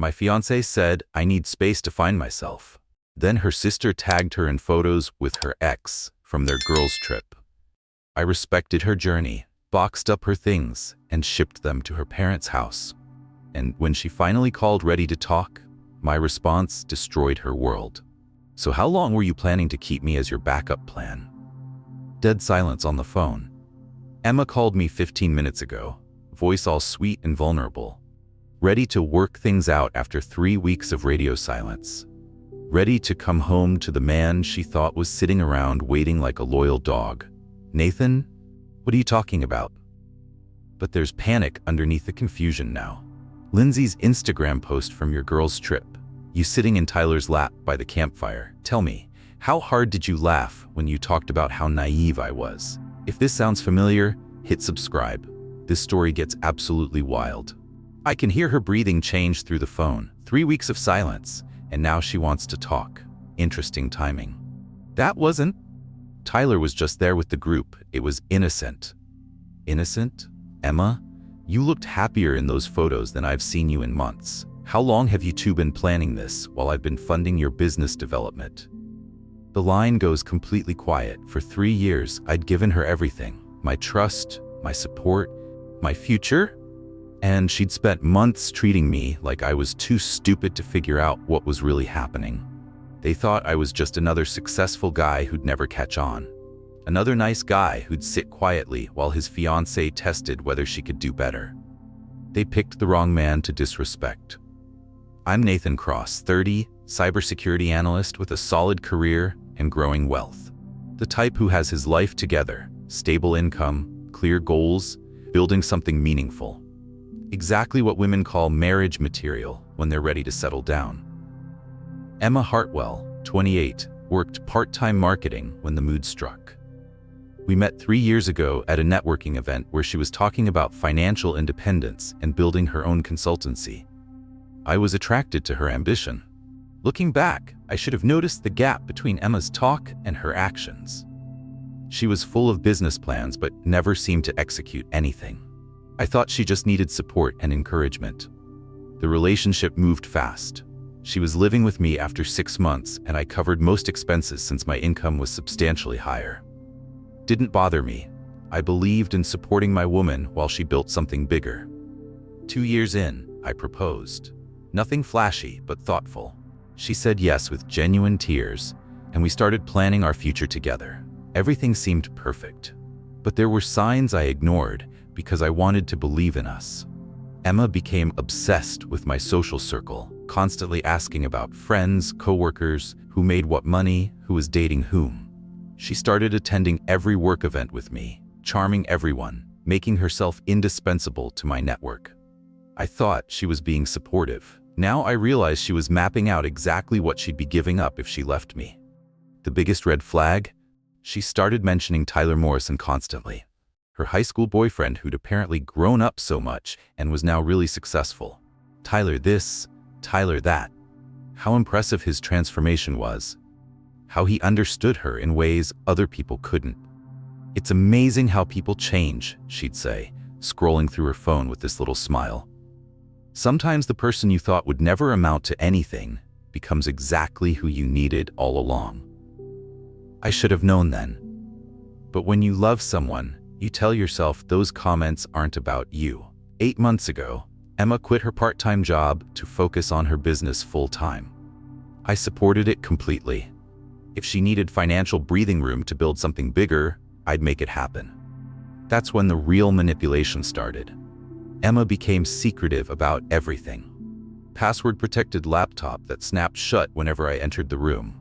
My fiancée said I need space to find myself. Then her sister tagged her in photos with her ex from their girls' trip. I respected her journey, boxed up her things, and shipped them to her parents' house. And when she finally called ready to talk, my response destroyed her world. So how long were you planning to keep me as your backup plan? Dead silence on the phone. Emma called me 15 minutes ago, voice all sweet and vulnerable. Ready to work things out after 3 weeks of radio silence. Ready to come home to the man she thought was sitting around waiting like a loyal dog. Nathan, what are you talking about? But there's panic underneath the confusion now. Lindsay's Instagram post from your girls' trip. You sitting in Tyler's lap by the campfire. Tell me, how hard did you laugh when you talked about how naive I was? If this sounds familiar, hit subscribe. This story gets absolutely wild. I can hear her breathing change through the phone. 3 weeks of silence, and now she wants to talk. Interesting timing. That wasn't. Tyler was just there with the group. It was innocent. Innocent? Emma? You looked happier in those photos than I've seen you in months. How long have you two been planning this while I've been funding your business development? The line goes completely quiet. For 3 years, I'd given her everything. My trust, my support, my future. And she'd spent months treating me like I was too stupid to figure out what was really happening. They thought I was just another successful guy who'd never catch on. Another nice guy who'd sit quietly while his fiancée tested whether she could do better. They picked the wrong man to disrespect. I'm Nathan Cross, 30, cybersecurity analyst with a solid career and growing wealth. The type who has his life together, stable income, clear goals, building something meaningful. Exactly what women call marriage material when they're ready to settle down. Emma Hartwell, 28, worked part-time marketing when the mood struck. We met 3 years ago at a networking event where she was talking about financial independence and building her own consultancy. I was attracted to her ambition. Looking back, I should have noticed the gap between Emma's talk and her actions. She was full of business plans but never seemed to execute anything. I thought she just needed support and encouragement. The relationship moved fast. She was living with me after 6 months, and I covered most expenses since my income was substantially higher. Didn't bother me. I believed in supporting my woman while she built something bigger. 2 years in, I proposed. Nothing flashy, but thoughtful. She said yes with genuine tears, and we started planning our future together. Everything seemed perfect. But there were signs I ignored because I wanted to believe in us. Emma became obsessed with my social circle, constantly asking about friends, coworkers, who made what money, who was dating whom. She started attending every work event with me, charming everyone, making herself indispensable to my network. I thought she was being supportive. Now I realized she was mapping out exactly what she'd be giving up if she left me. The biggest red flag? She started mentioning Tyler Morrison constantly. Her high school boyfriend who'd apparently grown up so much and was now really successful. Tyler this, Tyler that. How impressive his transformation was. How he understood her in ways other people couldn't. It's amazing how people change, she'd say, scrolling through her phone with this little smile. Sometimes the person you thought would never amount to anything becomes exactly who you needed all along. I should have known then. But when you love someone, you tell yourself those comments aren't about you. 8 months ago, Emma quit her part-time job to focus on her business full-time. I supported it completely. If she needed financial breathing room to build something bigger, I'd make it happen. That's when the real manipulation started. Emma became secretive about everything. Password-protected laptop that snapped shut whenever I entered the room.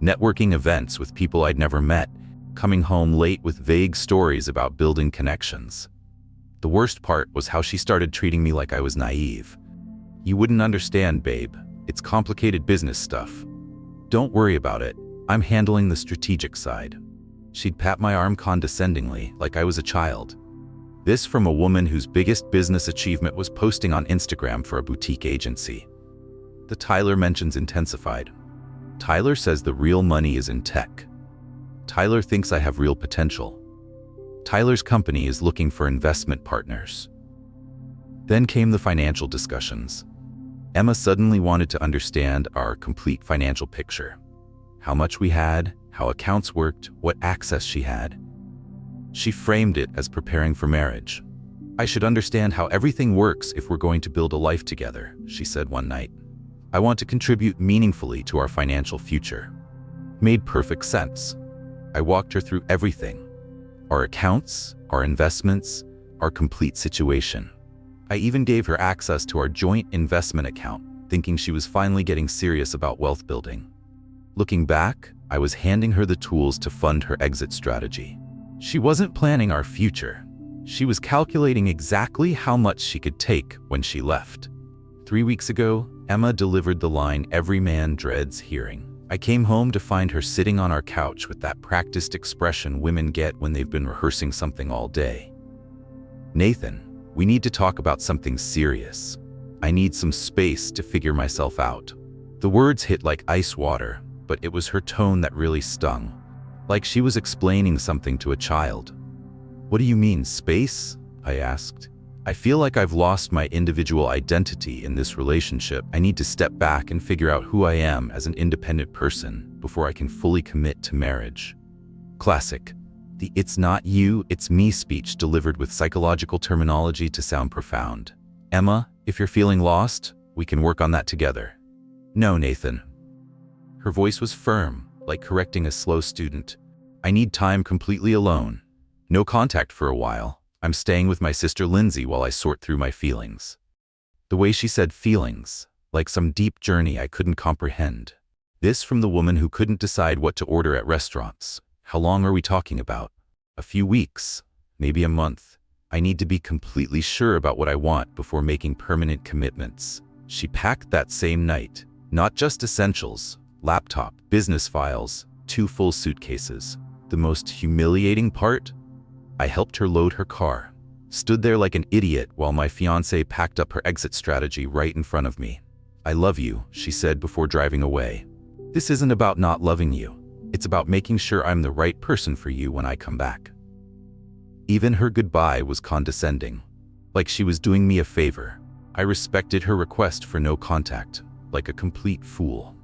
Networking events with people I'd never met, coming home late with vague stories about building connections. The worst part was how she started treating me like I was naive. You wouldn't understand, babe. It's complicated business stuff. Don't worry about it. I'm handling the strategic side. She'd pat my arm condescendingly, like I was a child. This from a woman whose biggest business achievement was posting on Instagram for a boutique agency. The Tyler mentions intensified. Tyler says the real money is in tech. Tyler thinks I have real potential. Tyler's company is looking for investment partners. Then came the financial discussions. Emma suddenly wanted to understand our complete financial picture. How much we had, how accounts worked, what access she had. She framed it as preparing for marriage. "I should understand how everything works if we're going to build a life together," she said one night. "I want to contribute meaningfully to our financial future." Made perfect sense. I walked her through everything. Our accounts, our investments, our complete situation. I even gave her access to our joint investment account, thinking she was finally getting serious about wealth building. Looking back, I was handing her the tools to fund her exit strategy. She wasn't planning our future. She was calculating exactly how much she could take when she left. 3 weeks ago, Emma delivered the line every man dreads hearing. I came home to find her sitting on our couch with that practiced expression women get when they've been rehearsing something all day. "Nathan, we need to talk about something serious. I need some space to figure myself out." The words hit like ice water, but it was her tone that really stung. Like she was explaining something to a child. "What do you mean, space?" I asked. "I feel like I've lost my individual identity in this relationship. I need to step back and figure out who I am as an independent person before I can fully commit to marriage." Classic. The "it's not you, it's me" speech delivered with psychological terminology to sound profound. "Emma, if you're feeling lost, we can work on that together." "No, Nathan." Her voice was firm, like correcting a slow student. "I need time completely alone. No contact for a while. I'm staying with my sister Lindsay while I sort through my feelings." The way she said feelings, like some deep journey I couldn't comprehend. This from the woman who couldn't decide what to order at restaurants. How long are we talking about? A few weeks, maybe a month. I need to be completely sure about what I want before making permanent commitments. She packed that same night. Not just essentials, laptop, business files, 2 full suitcases. The most humiliating part? I helped her load her car. Stood there like an idiot while my fiancée packed up her exit strategy right in front of me. "I love you," she said before driving away. "This isn't about not loving you. It's about making sure I'm the right person for you when I come back." Even her goodbye was condescending. Like she was doing me a favor. I respected her request for no contact, like a complete fool.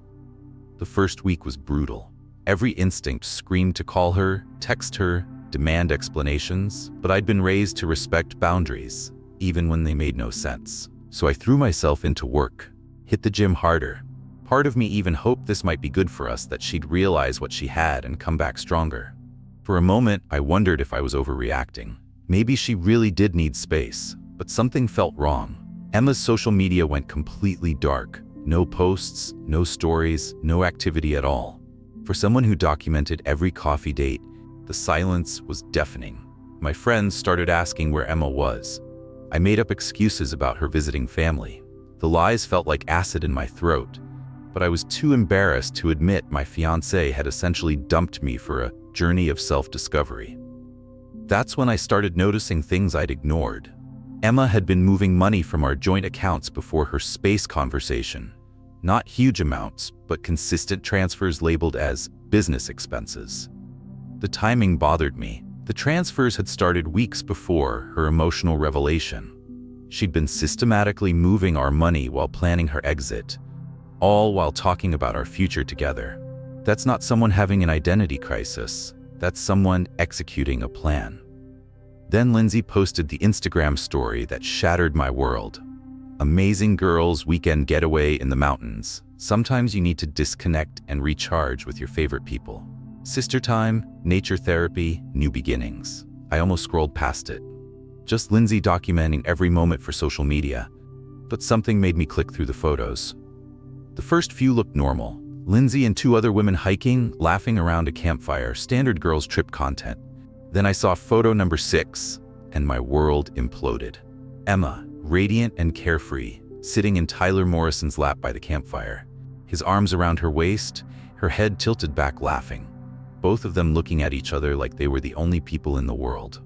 The first week was brutal. Every instinct screamed to call her, text her, demand explanations, but I'd been raised to respect boundaries, even when they made no sense. So I threw myself into work, hit the gym harder. Part of me even hoped this might be good for us, that she'd realize what she had and come back stronger. For a moment, I wondered if I was overreacting. Maybe she really did need space, but something felt wrong. Emma's social media went completely dark. No posts, no stories, no activity at all. For someone who documented every coffee date, the silence was deafening. My friends started asking where Emma was. I made up excuses about her visiting family. The lies felt like acid in my throat, but I was too embarrassed to admit my fiancé had essentially dumped me for a journey of self-discovery. That's when I started noticing things I'd ignored. Emma had been moving money from our joint accounts before her space conversation. Not huge amounts, but consistent transfers labeled as business expenses. The timing bothered me. The transfers had started weeks before her emotional revelation. She'd been systematically moving our money while planning her exit, all while talking about our future together. That's not someone having an identity crisis. That's someone executing a plan. Then Lindsay posted the Instagram story that shattered my world. Amazing girls' weekend getaway in the mountains. Sometimes you need to disconnect and recharge with your favorite people. Sister time, nature therapy, new beginnings. I almost scrolled past it. Just Lindsay documenting every moment for social media. But something made me click through the photos. The first few looked normal. Lindsay and 2 other women hiking, laughing around a campfire, standard girls' trip content. Then I saw photo number 6, and my world imploded. Emma, radiant and carefree, sitting in Tyler Morrison's lap by the campfire. His arms around her waist, her head tilted back laughing. Both of them looking at each other like they were the only people in the world.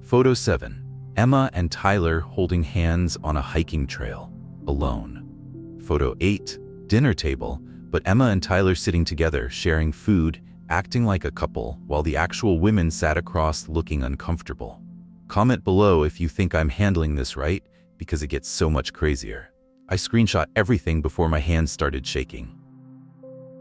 Photo 7. Emma and Tyler holding hands on a hiking trail, alone. Photo 8. Dinner table, but Emma and Tyler sitting together, sharing food, acting like a couple, while the actual women sat across looking uncomfortable. Comment below if you think I'm handling this right, because it gets so much crazier. I screenshot everything before my hands started shaking.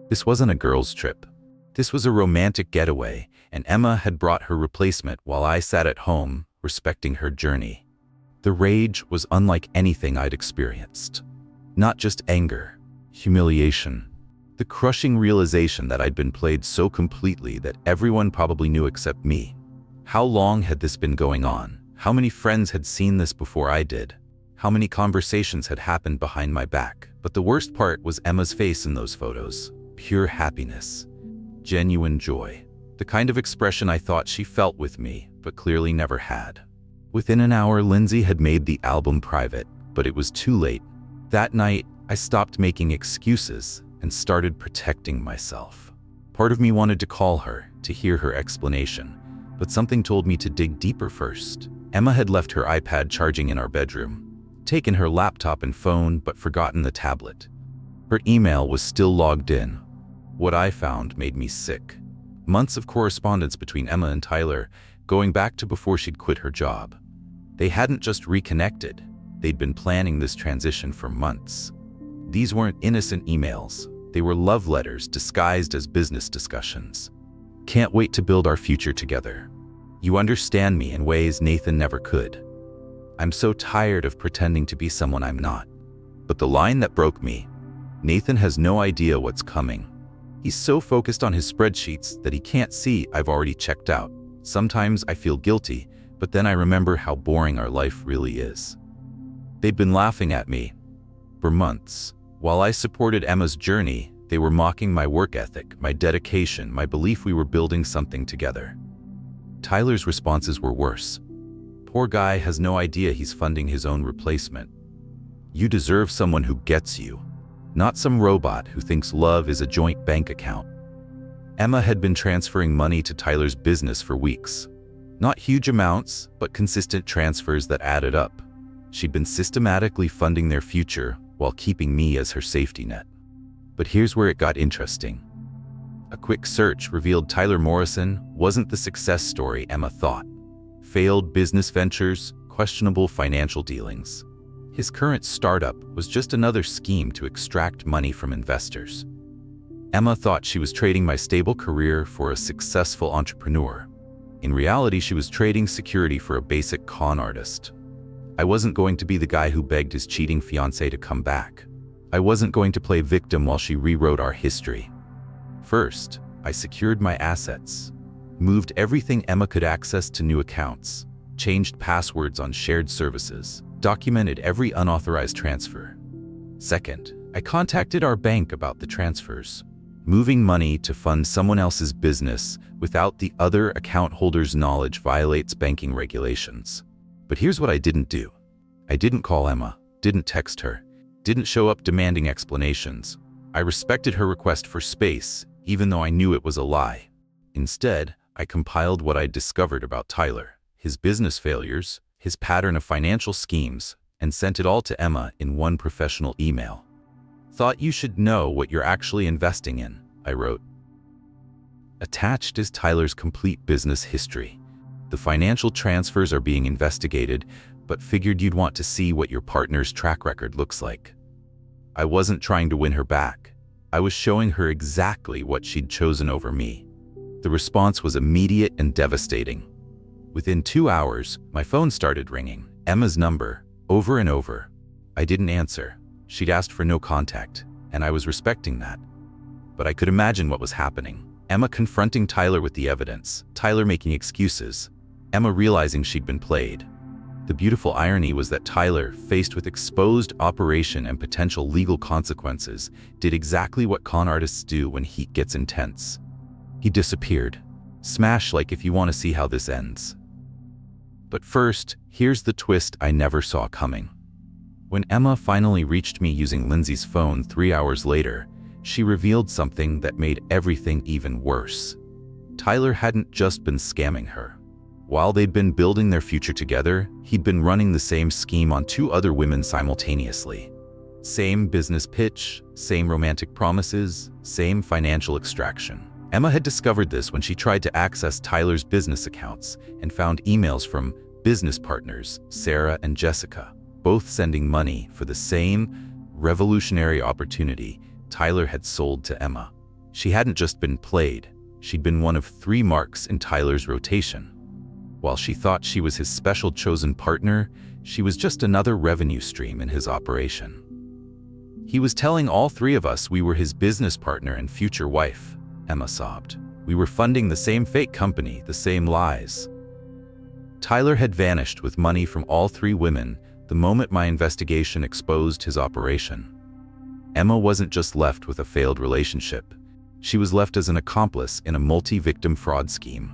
This wasn't a girls' trip. This was a romantic getaway, and Emma had brought her replacement while I sat at home, respecting her journey. The rage was unlike anything I'd experienced. Not just anger, humiliation. The crushing realization that I'd been played so completely that everyone probably knew except me. How long had this been going on? How many friends had seen this before I did? How many conversations had happened behind my back? But the worst part was Emma's face in those photos. Pure happiness. Genuine joy. The kind of expression I thought she felt with me, but clearly never had. Within an hour, Lindsay had made the album private, but it was too late. That night, I stopped making excuses and started protecting myself. Part of me wanted to call her, to hear her explanation, but something told me to dig deeper first. Emma had left her iPad charging in our bedroom, taken her laptop and phone, but forgotten the tablet. Her email was still logged in. What I found made me sick. Months of correspondence between Emma and Tyler, going back to before she'd quit her job. They hadn't just reconnected, they'd been planning this transition for months. These weren't innocent emails. They were love letters disguised as business discussions. Can't wait to build our future together. You understand me in ways Nathan never could. I'm so tired of pretending to be someone I'm not. But the line that broke me, Nathan has no idea what's coming. He's so focused on his spreadsheets that he can't see I've already checked out. Sometimes I feel guilty, but then I remember how boring our life really is. They'd been laughing at me for months. While I supported Emma's journey, they were mocking my work ethic, my dedication, my belief we were building something together. Tyler's responses were worse. Poor guy has no idea he's funding his own replacement. You deserve someone who gets you, not some robot who thinks love is a joint bank account. Emma had been transferring money to Tyler's business for weeks. Not huge amounts, but consistent transfers that added up. She'd been systematically funding their future while keeping me as her safety net. But here's where it got interesting. A quick search revealed Tyler Morrison wasn't the success story Emma thought. Failed business ventures, questionable financial dealings. His current startup was just another scheme to extract money from investors. Emma thought she was trading my stable career for a successful entrepreneur. In reality, she was trading security for a basic con artist. I wasn't going to be the guy who begged his cheating fiancée to come back. I wasn't going to play victim while she rewrote our history. First, I secured my assets, moved everything Emma could access to new accounts, changed passwords on shared services, documented every unauthorized transfer. Second, I contacted our bank about the transfers. Moving money to fund someone else's business without the other account holder's knowledge violates banking regulations. But here's what I didn't do. I didn't call Emma, didn't text her, didn't show up demanding explanations. I respected her request for space, even though I knew it was a lie. Instead, I compiled what I'd discovered about Tyler, his business failures, his pattern of financial schemes, and sent it all to Emma in one professional email. Thought you should know what you're actually investing in, I wrote. Attached is Tyler's complete business history. The financial transfers are being investigated, but figured you'd want to see what your partner's track record looks like. I wasn't trying to win her back. I was showing her exactly what she'd chosen over me. The response was immediate and devastating. Within 2 hours, my phone started ringing, Emma's number, over and over. I didn't answer. She'd asked for no contact, and I was respecting that. But I could imagine what was happening. Emma confronting Tyler with the evidence, Tyler making excuses, Emma realizing she'd been played. The beautiful irony was that Tyler, faced with exposed operation and potential legal consequences, did exactly what con artists do when heat gets intense. He disappeared. Smash like if you want to see how this ends. But first, here's the twist I never saw coming. When Emma finally reached me using Lindsay's phone 3 hours later, she revealed something that made everything even worse. Tyler hadn't just been scamming her. While they'd been building their future together, he'd been running the same scheme on 2 other women simultaneously. Same business pitch, same romantic promises, same financial extraction. Emma had discovered this when she tried to access Tyler's business accounts and found emails from business partners, Sarah and Jessica, both sending money for the same revolutionary opportunity Tyler had sold to Emma. She hadn't just been played, she'd been one of 3 marks in Tyler's rotation. While she thought she was his special chosen partner, she was just another revenue stream in his operation. He was telling all 3 of us we were his business partner and future wife, Emma sobbed. We were funding the same fake company, the same lies. Tyler had vanished with money from all 3 women the moment my investigation exposed his operation. Emma wasn't just left with a failed relationship. She was left as an accomplice in a multi-victim fraud scheme.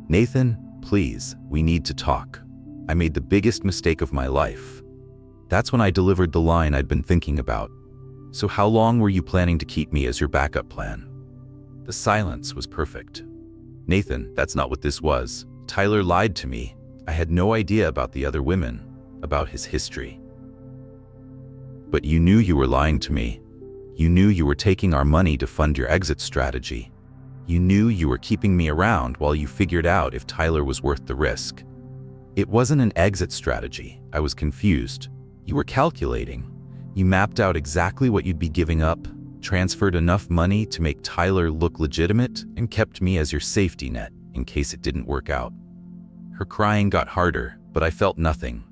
Nathan, please, we need to talk. I made the biggest mistake of my life. That's when I delivered the line I'd been thinking about. So how long were you planning to keep me as your backup plan? The silence was perfect. Nathan, that's not what this was. Tyler lied to me. I had no idea about the other women, about his history. But you knew you were lying to me. You knew you were taking our money to fund your exit strategy. You knew you were keeping me around while you figured out if Tyler was worth the risk. It wasn't an exit strategy. I was confused. You were calculating. You mapped out exactly what you'd be giving up, transferred enough money to make Tyler look legitimate, and kept me as your safety net in case it didn't work out. Her crying got harder, but I felt nothing.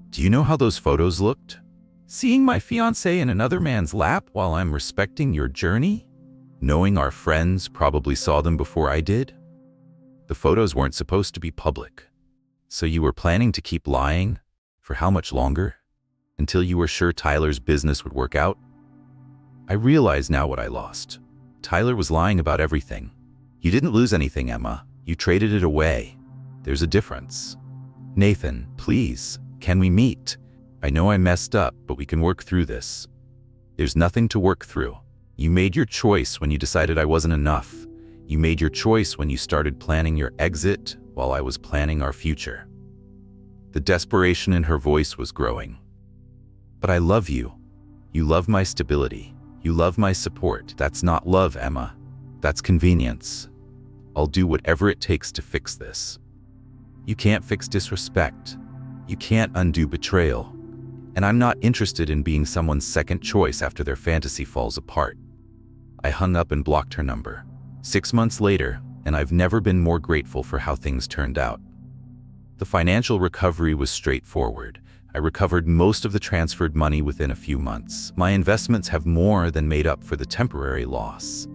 Do you know how those photos looked? Seeing my fiancé in another man's lap while I'm respecting your journey? Knowing our friends probably saw them before I did? The photos weren't supposed to be public. So you were planning to keep lying? For how much longer? Until you were sure Tyler's business would work out? I realize now what I lost. Tyler was lying about everything. You didn't lose anything, Emma. You traded it away. There's a difference. Nathan, please, can we meet? I know I messed up, but we can work through this. There's nothing to work through. You made your choice when you decided I wasn't enough. You made your choice when you started planning your exit while I was planning our future. The desperation in her voice was growing. But I love you. You love my stability. You love my support. That's not love, Emma. That's convenience. I'll do whatever it takes to fix this. You can't fix disrespect. You can't undo betrayal. And I'm not interested in being someone's second choice after their fantasy falls apart. I hung up and blocked her number. 6 months later, and I've never been more grateful for how things turned out. The financial recovery was straightforward. I recovered most of the transferred money within a few months. My investments have more than made up for the temporary loss.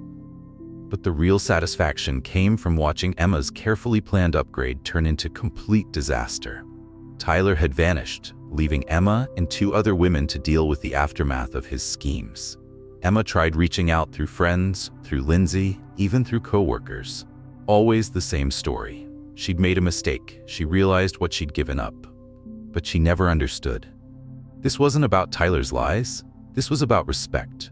But the real satisfaction came from watching Emma's carefully planned upgrade turn into complete disaster. Tyler had vanished, leaving Emma and 2 other women to deal with the aftermath of his schemes. Emma tried reaching out through friends, through Lindsay, even through coworkers. Always the same story. She'd made a mistake. She realized what she'd given up. But she never understood. This wasn't about Tyler's lies. This was about respect,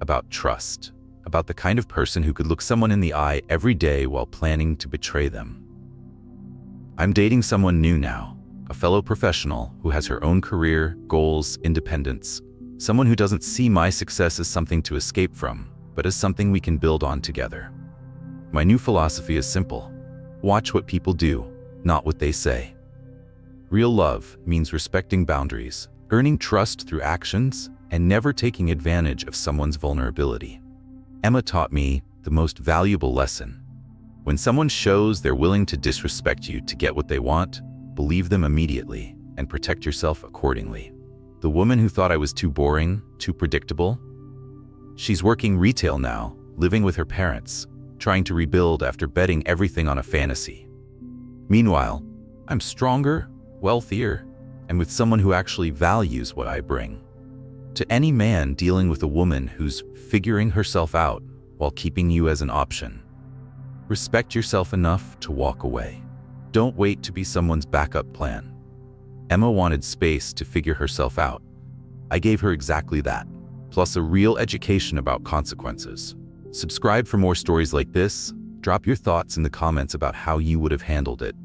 about trust, about the kind of person who could look someone in the eye every day while planning to betray them. I'm dating someone new now, a fellow professional who has her own career, goals, independence. Someone who doesn't see my success as something to escape from, but as something we can build on together. My new philosophy is simple. Watch what people do, not what they say. Real love means respecting boundaries, earning trust through actions, and never taking advantage of someone's vulnerability. Emma taught me the most valuable lesson. When someone shows they're willing to disrespect you to get what they want, believe them immediately and protect yourself accordingly. The woman who thought I was too boring, too predictable, she's working retail now, living with her parents, trying to rebuild after betting everything on a fantasy. Meanwhile, I'm stronger, wealthier, and with someone who actually values what I bring. To any man dealing with a woman who's figuring herself out while keeping you as an option, respect yourself enough to walk away. Don't wait to be someone's backup plan. Emma wanted space to figure herself out. I gave her exactly that, plus a real education about consequences. Subscribe for more stories like this. Drop your thoughts in the comments about how you would have handled it.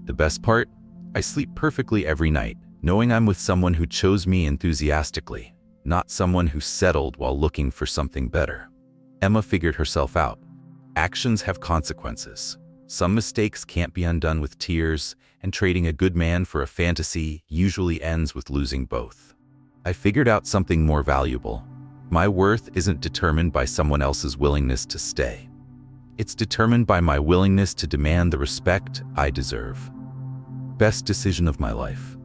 The best part? I sleep perfectly every night, knowing I'm with someone who chose me enthusiastically, not someone who settled while looking for something better. Emma figured herself out. Actions have consequences. Some mistakes can't be undone with tears, and trading a good man for a fantasy usually ends with losing both. I figured out something more valuable. My worth isn't determined by someone else's willingness to stay. It's determined by my willingness to demand the respect I deserve. Best decision of my life.